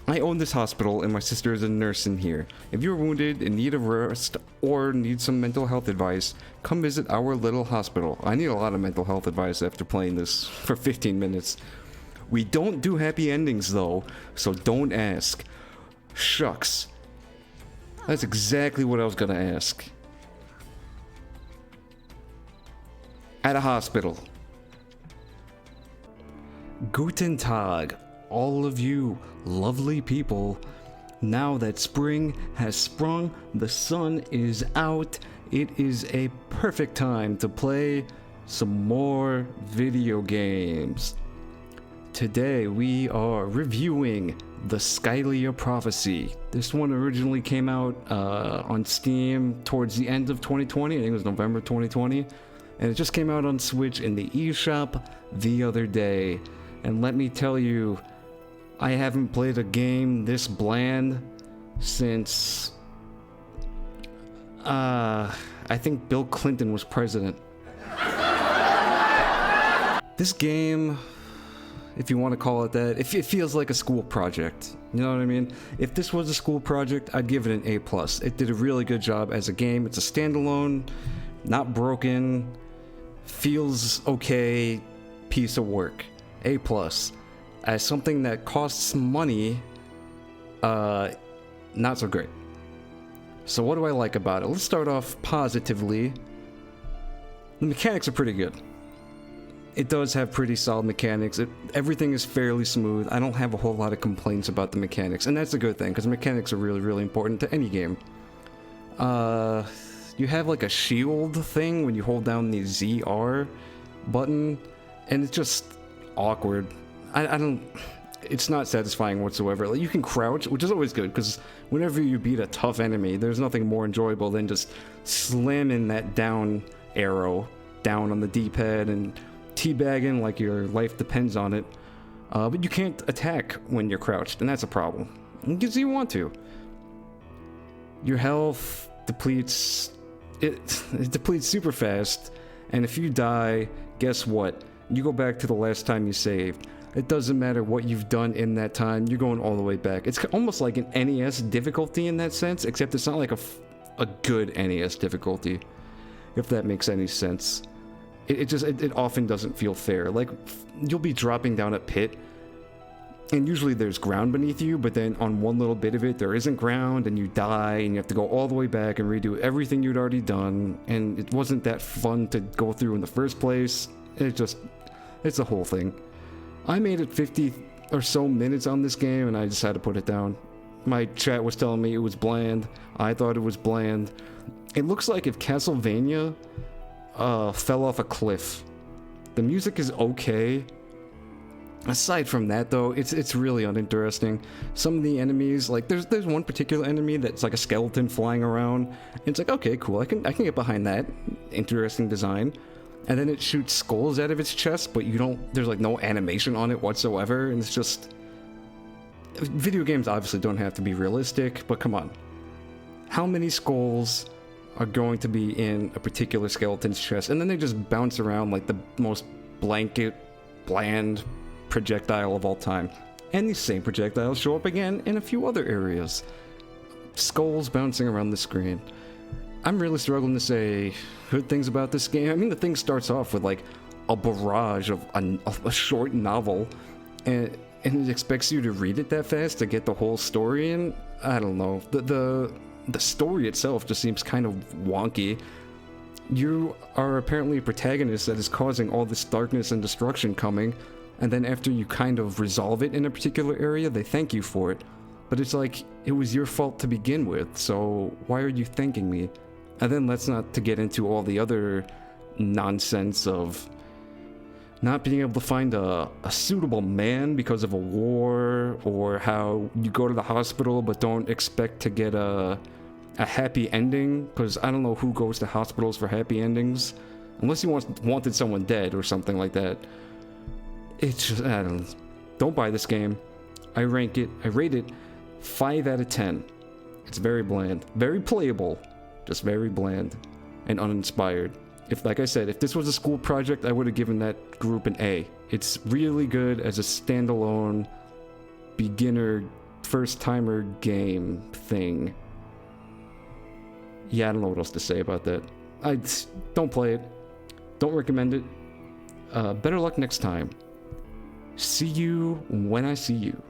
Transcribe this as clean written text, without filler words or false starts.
I own this hospital and my sister is a nurse in here. If you're wounded, in need of rest, or need some mental health advice, come visit our little hospital. I need a lot of mental health advice after playing this for 15 minutes. We don't do happy endings though, so don't ask. Shucks. That's exactly what I was gonna ask. At a hospital. Guten Tag, all of you lovely people. Now that spring has sprung, the sun is out, it is a perfect time to play some more video games. Today we are reviewing the Skylia Prophecy. This one originally came out on Steam towards the end of 2020, I think it was November 2020, and it just came out on Switch in the eShop the other day. And let me tell you, I haven't played a game this bland since I think Bill Clinton was president. This game, if you want to call it that, it feels like a school project. You know what I mean? If this was a school project, I'd give it an A+. It did a really good job as a game. It's a standalone, not broken, feels okay piece of work. A+. As something that costs money, not so great. So what do I like about it? Let's start off positively. The mechanics are pretty good. It does have pretty solid mechanics. Everything is fairly smooth. I don't have a whole lot of complaints about the mechanics, and that's a good thing, because mechanics are really, really important to any game. You have like a shield thing when you hold down the ZR button, and it's just awkward. I don't... It's not satisfying whatsoever. Like, you can crouch, which is always good, because whenever you beat a tough enemy, there's nothing more enjoyable than just slamming that down arrow down on the D-pad and teabagging like your life depends on it. But you can't attack when you're crouched, and that's a problem. Because you want to. Your health depletes... It depletes super fast, and if you die, guess what? You go back to the last time you saved. It doesn't matter what you've done in that time, you're going all the way back. It's almost like an NES difficulty in that sense, except it's not like a good NES difficulty, if that makes any sense. It often doesn't feel fair. Like, you'll be dropping down a pit, and usually there's ground beneath you, but then on one little bit of it, there isn't ground, and you die, and you have to go all the way back and redo everything you'd already done, and it wasn't that fun to go through in the first place. It's a whole thing. I made it 50 or so minutes on this game, and I just had to put it down. My chat was telling me it was bland. I thought it was bland. It looks like if Castlevania fell off a cliff. The music is okay. Aside from that, though, it's really uninteresting. Some of the enemies, like there's one particular enemy that's like a skeleton flying around. And it's like, okay, cool. I can get behind that. Interesting design. And then it shoots skulls out of its chest, but there's like no animation on it whatsoever, and it's just... Video games obviously don't have to be realistic, but come on. How many skulls are going to be in a particular skeleton's chest, and then they just bounce around like the most bland projectile of all time? And these same projectiles show up again in a few other areas. Skulls bouncing around the screen. I'm really struggling to say good things about this game. I mean, the thing starts off with like a barrage of a short novel, and it expects you to read it that fast to get the whole story in. I don't know. The story itself just seems kind of wonky. You are apparently a protagonist that is causing all this darkness and destruction coming, and then after you kind of resolve it in a particular area, they thank you for it. But it's like, it was your fault to begin with, so why are you thanking me? And then let's not to get into all the other nonsense of not being able to find a suitable man because of a war, or how you go to the hospital but don't expect to get a happy ending, because I don't know who goes to hospitals for happy endings, unless you wanted someone dead or something like that. It's just, I don't know. Don't buy this game. I rate it 5 out of 10. It's very bland, very playable, just very bland and uninspired. Like I said, if this was a school project, I would have given that group an A. It's really good as a standalone beginner first timer game thing. Yeah, I don't know what else to say about that. Don't play it. Don't recommend it. Better luck next time. See you when I see you.